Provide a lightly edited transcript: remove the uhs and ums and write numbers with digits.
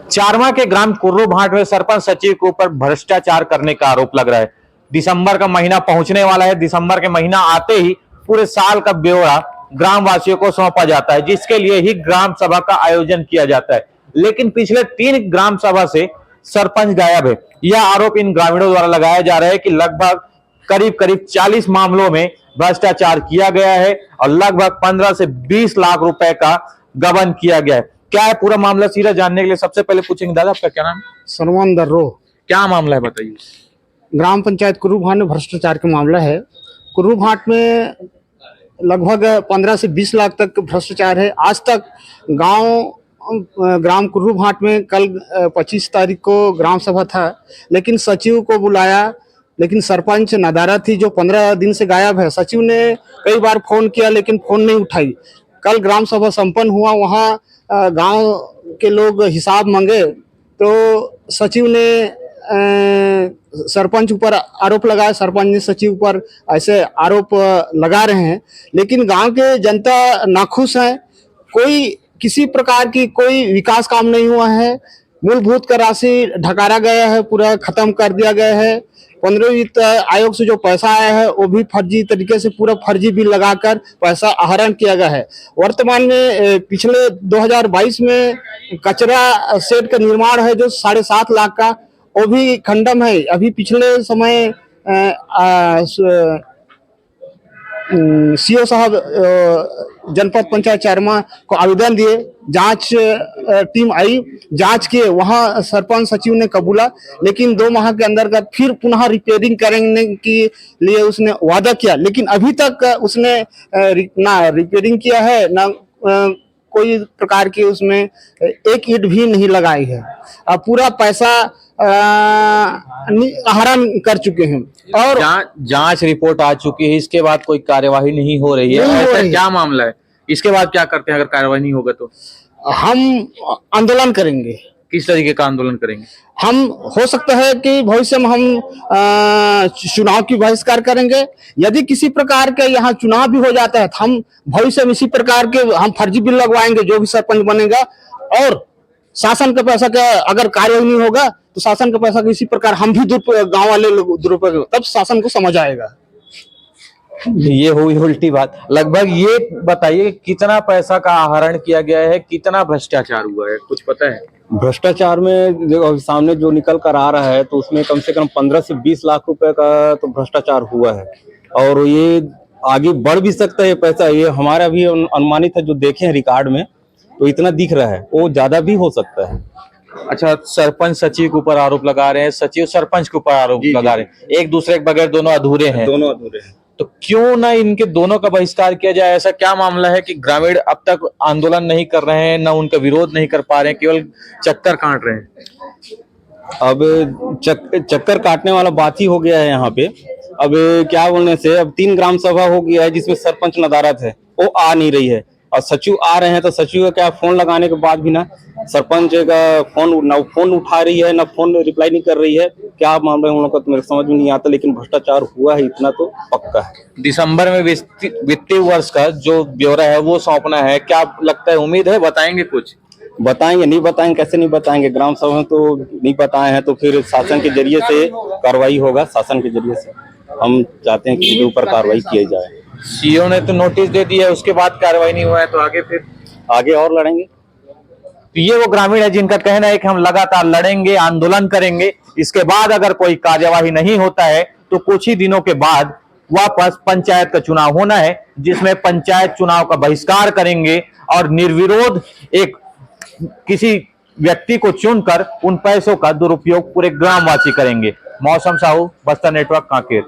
चारमा के ग्राम कुर्रू भाट में सरपंच सचिव के ऊपर भ्रष्टाचार करने का आरोप लग रहा है। दिसंबर का महीना पहुंचने वाला है। दिसंबर के महीना आते ही पूरे साल का ब्यौरा ग्राम वासियों को सौंपा जाता है, जिसके लिए ही ग्राम सभा का आयोजन किया जाता है। लेकिन पिछले 3 ग्राम सभा से सरपंच गायब है। यह आरोप इन ग्रामीणों द्वारा लगाया जा रहा है कि लगभग करीब 40 मामलों में भ्रष्टाचार किया गया है और लगभग 15 से 20 लाख रुपए का गबन किया गया है। क्या है पूरा मामला, सीधा जानने के लिए सबसे पहले पूछेंगे। दादा, आपका क्या नाम? सलमान दर्रो। क्या मामला है, बताइए। ग्राम पंचायत कुर्रू भाट में भ्रष्टाचार का मामला है। कुर्रू भाट में लगभग 15 से 20 लाख तक भ्रष्टाचार है। आज तक ग्राम कुर्रू भाट में कल 25 तारीख को ग्राम सभा था, लेकिन सचिव को बुलाया, लेकिन सरपंच नदारा थी जो 15 दिन से गायब है। सचिव ने कई बार फोन किया लेकिन फोन नहीं उठाई। कल ग्राम सभा संपन्न हुआ, वहाँ गांव के लोग हिसाब मांगे तो सचिव ने सरपंच ऊपर आरोप लगाया। सरपंच ने सचिव पर ऐसे आरोप लगा रहे हैं, लेकिन गांव के जनता नाखुश है। कोई किसी प्रकार की कोई विकास काम नहीं हुआ है। मूलभूत का राशि ढकारा गया है, पूरा खत्म कर दिया गया है। 15वीं वित्त आयोग से जो पैसा आया है वो भी फर्जी तरीके से, पूरा फर्जी बिल लगाकर पैसा आहरण किया गया है। वर्तमान में पिछले 2022 में कचरा शेड का निर्माण है जो 7.5 लाख का, वो भी खंडम है। अभी पिछले समय सीओ साहब जनपद पंचायत चारमा को आवेदन दिए, जांच टीम आई, जांच किए, वहां सरपंच सचिव ने कबूला, लेकिन 2 माह के अंदर फिर पुनः रिपेयरिंग करने के लिए उसने वादा किया, लेकिन अभी तक उसने ना रिपेयरिंग किया है, ना कोई प्रकार की उसमें एक ईंट भी नहीं लगाई है। पूरा पैसा आहरण कर चुके हैं और जांच रिपोर्ट आ चुकी है। इसके बाद कोई कार्यवाही नहीं हो रही है, ऐसा क्या मामला है? इसके बाद क्या करते हैं अगर कार्यवाही नहीं होगा तो? हम आंदोलन करेंगे। किस तरीके का आंदोलन करेंगे? हम हो सकता है कि भविष्य में हम चुनाव की बहिष्कार करेंगे। यदि किसी प्रकार के यहाँ चुनाव भी हो जाता है तो हम भविष्य में इसी प्रकार के हम फर्जी बिल लगवाएंगे जो भी सरपंच बनेगा। और शासन का पैसा का अगर कार्य नहीं होगा तो शासन का पैसा इसी प्रकार हम भी गांव वाले लोग दुरुपयोग, तब शासन को समझ आएगा। ये हुई उल्टी बात। लगभग ये बताइए कितना पैसा का आहरण किया गया है, कितना भ्रष्टाचार हुआ है, कुछ पता है? भ्रष्टाचार में जो सामने जो निकल कर आ रहा है तो उसमें कम से कम 15 से 20 लाख रुपए का तो भ्रष्टाचार हुआ है और ये आगे बढ़ भी सकता है पैसा। ये हमारा भी अनुमानित है, जो देखे हैं रिकॉर्ड में तो इतना दिख रहा है, वो ज्यादा भी हो सकता है। अच्छा, सरपंच सचिव के ऊपर आरोप लगा रहे हैं, सचिव सरपंच के ऊपर आरोप लगा रहे हैं, एक दूसरे के बगैर दोनों अधूरे हैं। दोनों अधूरे हैं, तो क्यों ना इनके दोनों का बहिष्कार किया जाए? ऐसा क्या मामला है कि ग्रामीण अब तक आंदोलन नहीं कर रहे हैं, ना उनका विरोध नहीं कर पा रहे हैं, केवल चक्कर काट रहे हैं? अब चक्कर काटने वाला बात ही हो गया है यहाँ पे। अब क्या बोलने से, अब 3 ग्राम सभा हो गया है जिसमें सरपंच नदारत है, वो आ नहीं रही है और सचिव आ रहे हैं तो सचिव का क्या, फोन लगाने के बाद भी ना सरपंच का फोन उठा रही है, ना फोन रिप्लाई नहीं कर रही है। क्या मामला है उन लोगों का तो मेरे समझ में नहीं आता, लेकिन भ्रष्टाचार हुआ है इतना तो पक्का है। दिसंबर में वित्तीय वर्ष का जो ब्यौरा है वो सौंपना है, क्या लगता है, उम्मीद है बताएंगे कुछ? बताएंगे, नहीं बताएंगे कैसे नहीं बताएंगे? ग्राम सभा में तो नहीं बताए हैं तो फिर शासन के जरिए से कार्रवाई होगा। शासन के जरिए से हम चाहते हैं कि इसके ऊपर कार्रवाई की जाए। सीओ ने तो नोटिस दे दिया है, उसके बाद कार्रवाई नहीं हुआ है तो आगे और लड़ेंगे। तो ये वो ग्रामीण है जिनका कहना है कि हम लगातार लड़ेंगे, आंदोलन करेंगे। इसके बाद अगर कोई कार्यवाही नहीं होता है तो कुछ ही दिनों के बाद वापस पंचायत का चुनाव होना है, जिसमें पंचायत चुनाव का बहिष्कार करेंगे और निर्विरोध एक किसी व्यक्ति को चुनकर उन पैसों का दुरुपयोग पूरे ग्रामवासी करेंगे। मौसम साहू, बस्तर नेटवर्क, कांकेर।